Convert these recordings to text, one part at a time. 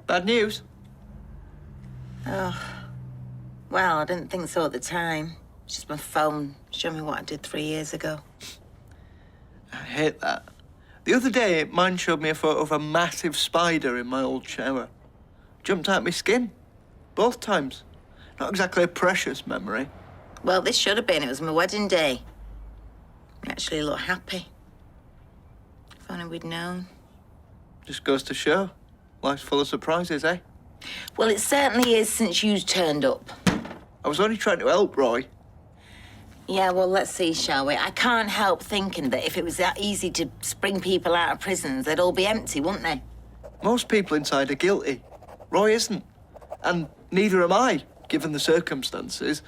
Bad news? Oh, well, I didn't think so at the time. It's just my phone showing me what I did 3 years ago. I hate that. The other day, mine showed me a photo of a massive spider in my old shower. Jumped out my skin. Both times. Not exactly a precious memory. Well, this should have been. It was my wedding day. I actually look happy. If only we'd known. Just goes to show. Life's full of surprises, eh? Well, it certainly is since you turned up. I was only trying to help, Roy. Yeah, well, let's see, shall we? I can't help thinking that if it was that easy to spring people out of prisons, they'd all be empty, wouldn't they? Most people inside are guilty. Roy isn't. And neither am I, given the circumstances.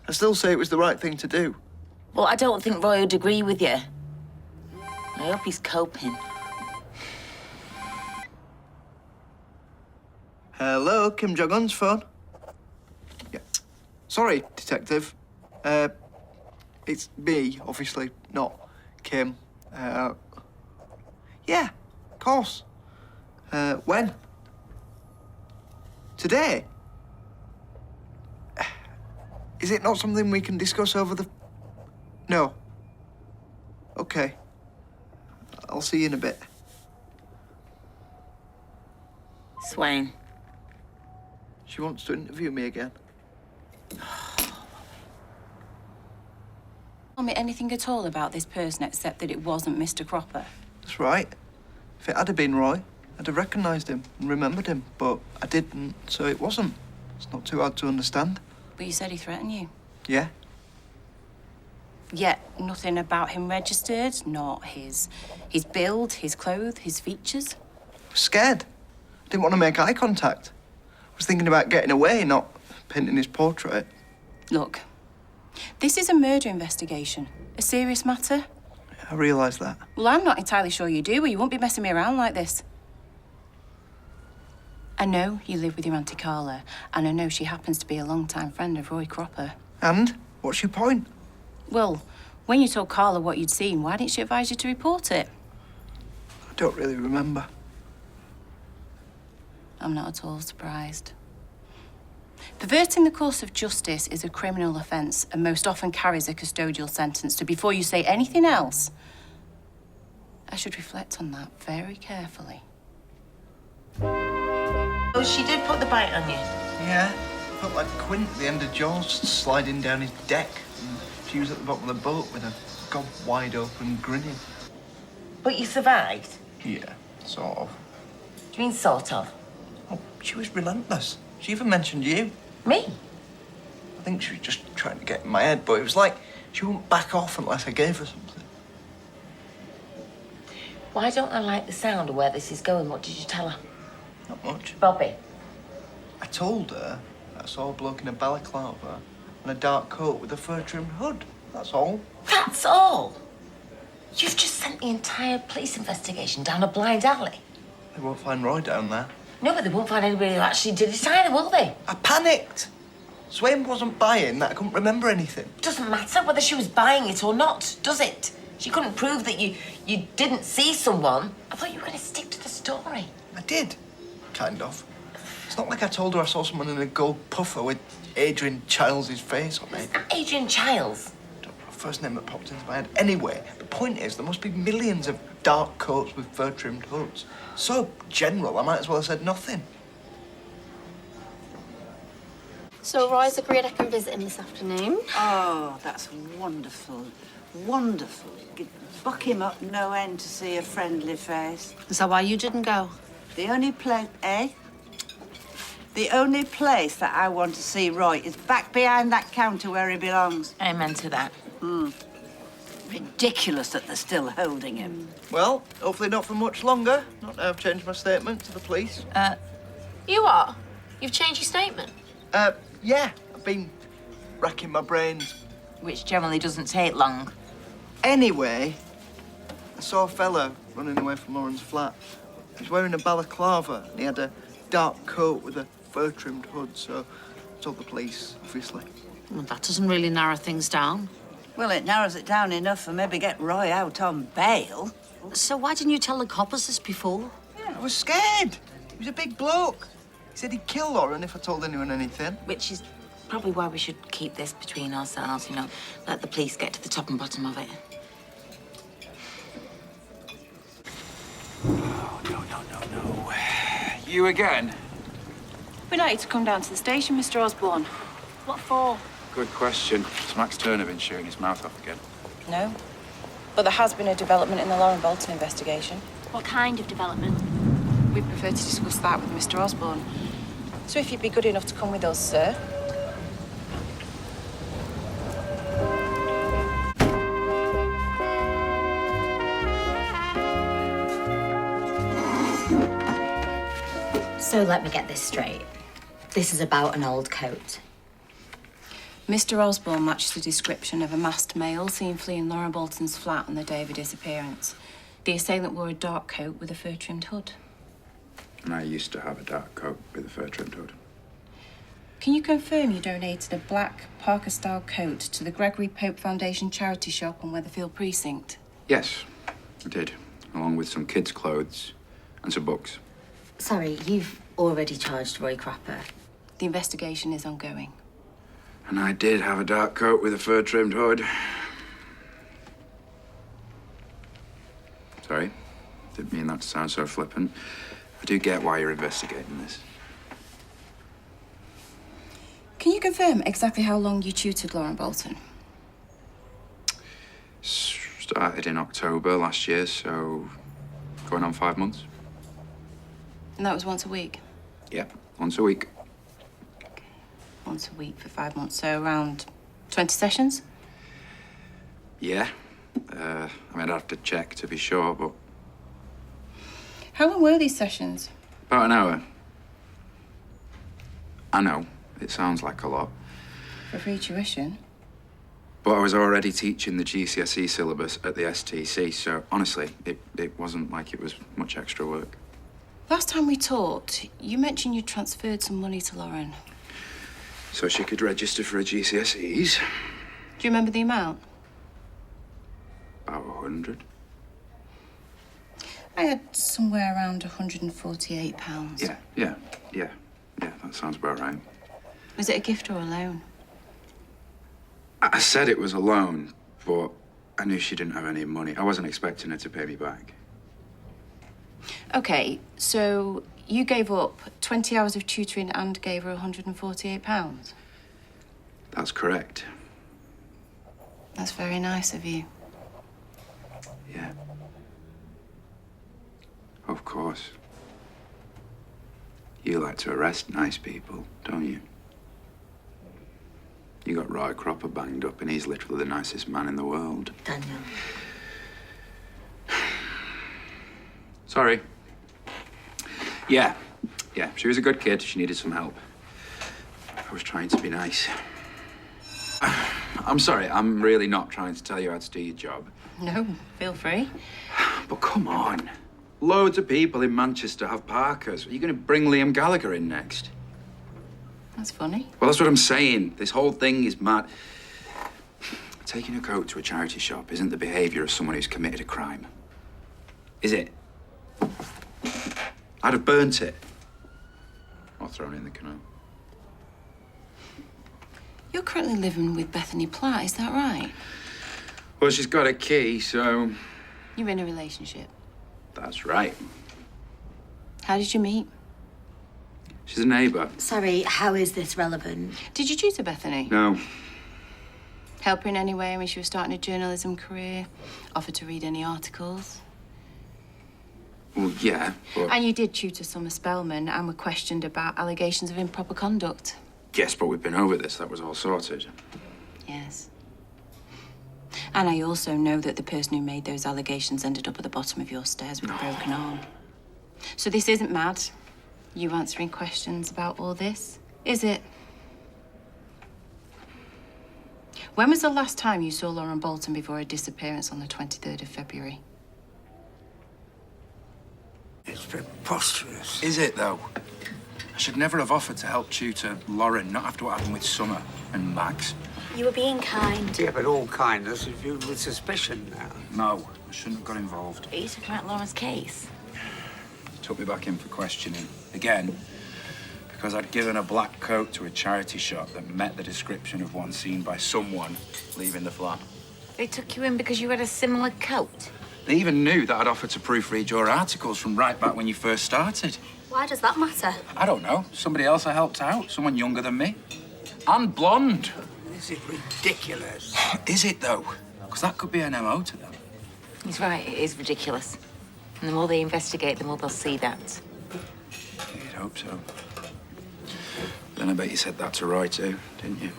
I still say it was the right thing to do. Well, I don't think Roy would agree with you. I hope he's coping. Hello, Kim Jong-un's phone. Yeah. Sorry, Detective. It's me, obviously, not Kim. Yeah, of course. When? Today? Is it not something we can discuss over the... No. Okay. I'll see you in a bit. Swain. She wants to interview me again. Tell me anything at all about this person except that it wasn't Mr. Cropper? That's right. If it had been Roy, I'd have recognised him and remembered him, but I didn't, so it wasn't. It's not too hard to understand. But you said he threatened you. Yeah? Yet nothing about him registered, not his build, his clothes, his features. I was scared. I didn't want to make eye contact. I was thinking about getting away, not painting his portrait. Look, this is a murder investigation, a serious matter. I realise that. Well, I'm not entirely sure you do, or you won't be messing me around like this. I know you live with your Auntie Carla, and I know she happens to be a long-time friend of Roy Cropper. And? What's your point? Well, when you told Carla what you'd seen, why didn't she advise you to report it? I don't really remember. I'm not at all surprised. Perverting the course of justice is a criminal offence and most often carries a custodial sentence. So before you say anything else, I should reflect on that very carefully. Oh, she did put the bite on you. Yeah. Felt like Quint at the end of Jaws sliding down his deck. And she was at the bottom of the boat with her gob wide open, grinning. But you survived? Yeah, sort of. Do you mean sort of? Oh, she was relentless. She even mentioned you. Me? I think she was just trying to get in my head, but it was like she wouldn't back off unless I gave her something. Why don't I like the sound of where this is going? What did you tell her? Not much. Bobby. I told her that I saw a bloke in a balaclava and a dark coat with a fur-trimmed hood. That's all. That's all? You've just sent the entire police investigation down a blind alley. They won't find Roy down there. No, but they won't find anybody who actually did it either, will they? I panicked. Swain wasn't buying that I couldn't remember anything. Doesn't matter whether she was buying it or not, does it? She couldn't prove that you didn't see someone. I thought you were going to stick to the story. I did. Kind of. It's not like I told her I saw someone in a gold puffer with Adrian Childs' face on it. Adrian Childs? First name that popped into my head. Anyway, the point is there must be millions of dark coats with fur-trimmed hoods. So general, I might as well have said nothing. So Roy's agreed I can visit him this afternoon. Oh, that's wonderful. Wonderful. Buck him up no end to see a friendly face. Is that why you didn't go? The only place, eh? The only place that I want to see Roy is back behind that counter where he belongs. Amen to that. Ridiculous that they're still holding him. Well, hopefully not for much longer. Not now I've changed my statement to the police. You are? You've changed your statement? Yeah. I've been racking my brains. Which generally doesn't take long. Anyway, I saw a fella running away from Lauren's flat. He was wearing a balaclava and he had a dark coat with a fur-trimmed hood, so I told the police, obviously. Well, that doesn't really narrow things down. Well, it narrows it down enough for maybe get Roy out on bail. So why didn't you tell the coppers this before? Yeah, I was scared. He was a big bloke. said he'd kill Lauren if I told anyone anything. Which is probably why we should keep this between ourselves, you know. Let the police get to the top and bottom of it. Oh, no. You again? We'd like you to come down to the station, Mr. Osborne. What for? Good question. Has Max Turner been shooting his mouth off again? No. But there has been a development in the Lauren Bolton investigation. What kind of development? We'd prefer to discuss that with Mr. Osborne. So if you'd be good enough to come with us, sir. So let me get this straight. This is about an old coat. Mr. Osborne matched the description of a masked male seen fleeing Lauren Bolton's flat on the day of her disappearance. The assailant wore a dark coat with a fur-trimmed hood. And I used to have a dark coat with a fur-trimmed hood. Can you confirm you donated a black Parker-style coat to the Gregory Pope Foundation charity shop on Weatherfield Precinct? Yes, I did. Along with some kids' clothes and some books. Sorry, you've already charged Roy Cropper. The investigation is ongoing. And I did have a dark coat with a fur-trimmed hood. Sorry, didn't mean that to sound so flippant. I do get why you're investigating this. Can you confirm exactly how long you tutored Lauren Bolton? Started in October last year, so going on 5 months. And that was once a week? Yeah, once a week. Once a week for 5 months, so around 20 sessions? Yeah. I mean, I'd have to check to be sure, but How long were these sessions? about an hour. I know, it sounds like a lot. For free tuition? But I was already teaching the GCSE syllabus at the STC, so honestly, it wasn't like it was much extra work. Last time we talked, you mentioned you transferred some money to Lauren. So she could register for her GCSEs. Do you remember the amount? About 100. I had somewhere around £148. Yeah, that sounds about right. Was it a gift or a loan? I said it was a loan, but I knew she didn't have any money. I wasn't expecting her to pay me back. Okay, so you gave up 20 hours of tutoring and gave her £148? That's correct. That's very nice of you. Yeah. Of course. You like to arrest nice people, don't you? You got Roy Cropper banged up, and he's literally the nicest man in the world. Daniel. Sorry. Yeah, she was a good kid. She needed some help. I was trying to be nice. I'm sorry, I'm really not trying to tell you how to do your job. No, feel free. But come on. Loads of people in Manchester have Parkers. Are you going to bring Liam Gallagher in next? That's funny. Well, that's what I'm saying. This whole thing is mad. Taking a coat to a charity shop isn't the behaviour of someone who's committed a crime. Is it? I'd have burnt it. Or thrown it in the canal. You're currently living with Bethany Platt, is that right? Well, she's got a key, so... You're in a relationship. That's right. How did you meet? She's a neighbour. Sorry, how is this relevant? Did you tutor Bethany? No. Help her in any way when she was starting a journalism career? Offer to read any articles? Well, yeah, but... And you did tutor Summer Spellman and were questioned about allegations of improper conduct. Yes, but we've been over this. That was all sorted. Yes. And I also know that the person who made those allegations ended up at the bottom of your stairs with a broken arm. So this isn't mad. You answering questions about all this, is it? When was the last time you saw Lauren Bolton before her disappearance on the 23rd of February? It's preposterous. Is it, though? I should never have offered to help tutor Lauren, not after what happened with Summer and Max. You were being kind. Yeah, but all kindness is viewed with suspicion now. No, I shouldn't have got involved. Are you talking about Lauren's case? Took me back in for questioning. Again, Because I'd given a black coat to a charity shop that met the description of one seen by someone leaving the flat. They took you in because you had a similar coat. They even knew that I'd offered to proofread your articles from right back when you first started. Why does that matter? I don't know. Somebody else I helped out. Someone younger than me. And blonde. This is ridiculous. Is it, though? Because that could be an MO to them. He's right, it is ridiculous. And the more they investigate, the more they'll see that. You'd hope so. Then I bet you said that to Roy, too, didn't you?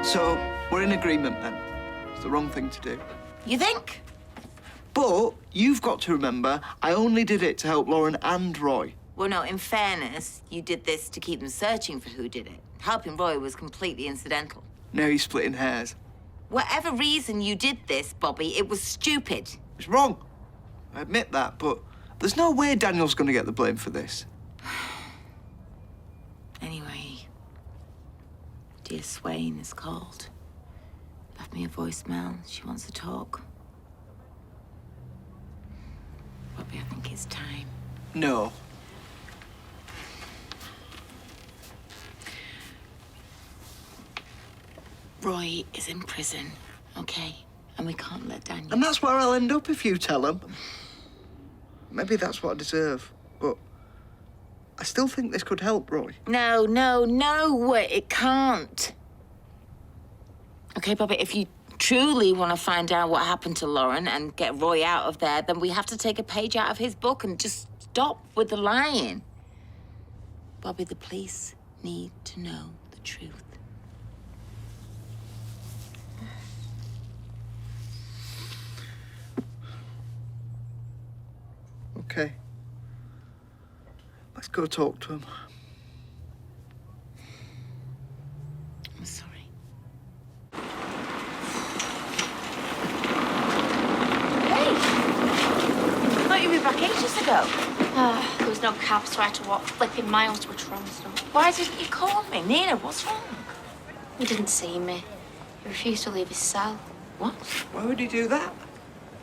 So, we're in agreement then. It's the wrong thing to do. You think? But you've got to remember, I only did it to help Lauren and Roy. Well, no, in fairness, you did this to keep them searching for who did it. Helping Roy was completely incidental. Now he's splitting hairs. Whatever reason you did this, Bobby, it was stupid. It's wrong. I admit that, but there's no way Daniel's going to get the blame for this. Anyway, dear Swain is called. Left me a voicemail. She wants to talk. Bobby, I think it's time. No. Roy is in prison, okay? And we can't let Daniel... And that's where I'll end up if you tell him. Maybe that's what I deserve, but I still think this could help Roy. No, it can't. Okay, Bobby, if you truly want to find out what happened to Lauren and get Roy out of there, then we have to take a page out of his book and just stop with the lying. Bobby, the police need to know the truth. Okay. Let's go talk to him. I'm sorry. Hey! I thought you'd be back ages ago. There was no cab, so I had to walk flipping miles to a Toronto stop. Why didn't you call me? Nina, what's wrong? He didn't see me. He refused to leave his cell. What? Why would he do that?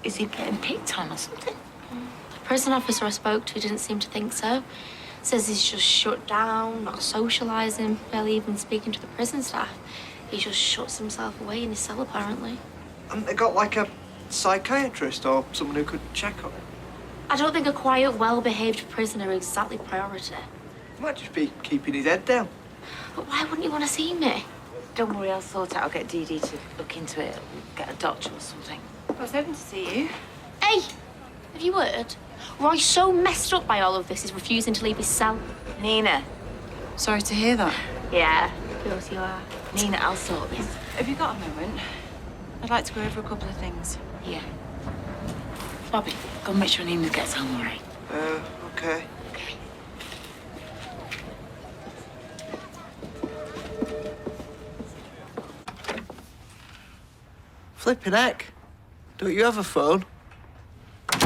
Is he getting picked on or something? The prison officer I spoke to didn't seem to think so. Says he's just shut down, not socialising, barely even speaking to the prison staff. He just shuts himself away in his cell, apparently. Haven't they got, like, a psychiatrist or someone who could check on him? I don't think a quiet, well-behaved prisoner is exactly priority. He might just be keeping his head down. But why wouldn't you want to see me? Don't worry, I'll sort it. I'll get Dee Dee to look into it. Get a doctor or something. I was hoping to see you. Hey, have you heard? Roy's so messed up by all of this, he's refusing to leave his cell. Nina. Sorry to hear that. Yeah, of course you are. Nina, I'll sort this. Have you got a moment? I'd like to go over a couple of things. Yeah. Bobby, go and make sure Nina gets home all right. Okay. Okay. Flippin' heck. Don't you have a phone? I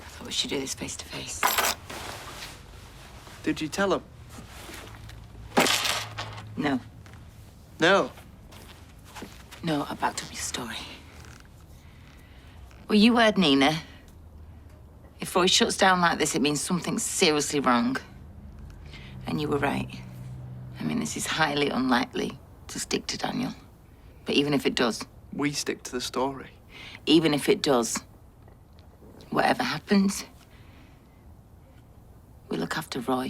thought we should do this face to face. Did you tell him? No. No. No, I backed up your story. Well, you heard Nina. If Roy shuts down like this, it means something's seriously wrong. And you were right. I mean, this is highly unlikely to stick to Daniel. But even if it does, We stick to the story. even if it does, whatever happens, we look after Roy.